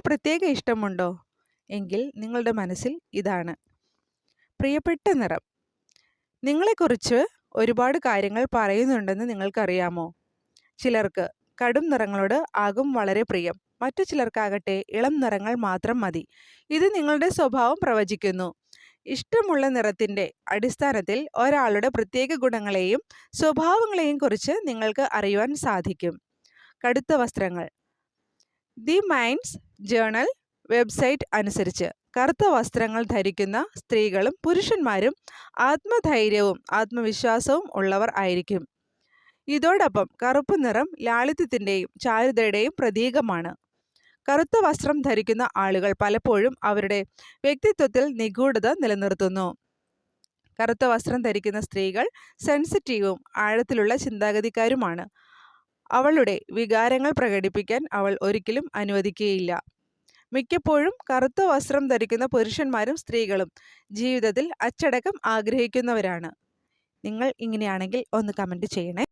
പ്രത്യേക ഇഷ്ടമുണ്ടോ? എങ്കിൽ നിങ്ങളുടെ മനസ്സിൽ ഇതാണ് പ്രിയപ്പെട്ട നിറം. നിങ്ങളെക്കുറിച്ച് ഒരുപാട് കാര്യങ്ങൾ പറയുന്നുണ്ടെന്ന് നിങ്ങൾക്കറിയാമോ? ചിലർക്ക് കടും നിറങ്ങളോട് ആകും വളരെ പ്രിയം. മറ്റു ചിലർക്കാകട്ടെ ഇളം നിറങ്ങൾ മാത്രം മതി. ഇത് നിങ്ങളുടെ സ്വഭാവം പ്രവചിക്കുന്നു. ഇഷ്ടമുള്ള നിറത്തിൻ്റെ അടിസ്ഥാനത്തിൽ ഒരാളുടെ പ്രത്യേക ഗുണങ്ങളെയും സ്വഭാവങ്ങളെയും കുറിച്ച് നിങ്ങൾക്ക് അറിയുവാൻ സാധിക്കും. കടുത്ത വസ്ത്രങ്ങൾ. ദി മൈൻഡ്സ് ജേണൽ വെബ്സൈറ്റ് അനുസരിച്ച് കറുത്ത വസ്ത്രങ്ങൾ ധരിക്കുന്ന സ്ത്രീകളും പുരുഷന്മാരും ആത്മധൈര്യവും ആത്മവിശ്വാസവും ഉള്ളവർ ആയിരിക്കും. ഇതോടൊപ്പം കറുപ്പ് നിറം ലാളിത്യത്തിൻ്റെയും ചാരുതയുടെയും പ്രതീകമാണ്. കറുത്ത വസ്ത്രം ധരിക്കുന്ന ആളുകൾ പലപ്പോഴും അവരുടെ വ്യക്തിത്വത്തിൽ നിഗൂഢത നിലനിർത്തുന്നു. കറുത്ത വസ്ത്രം ധരിക്കുന്ന സ്ത്രീകൾ സെൻസിറ്റീവും ആഴത്തിലുള്ള ചിന്താഗതിക്കാരുമാണ്. അവളുടെ വികാരങ്ങൾ പ്രകടിപ്പിക്കാൻ അവൾ ഒരിക്കലും അനുവദിക്കുകയില്ല. മിക്കപ്പോഴും കറുത്ത വസ്ത്രം ധരിക്കുന്ന പുരുഷന്മാരും സ്ത്രീകളും ജീവിതത്തിൽ അച്ചടക്കം ആഗ്രഹിക്കുന്നവരാണ്. നിങ്ങൾ ഇങ്ങനെയാണെങ്കിൽ ഒന്ന് കമൻറ്റ് ചെയ്യണേ.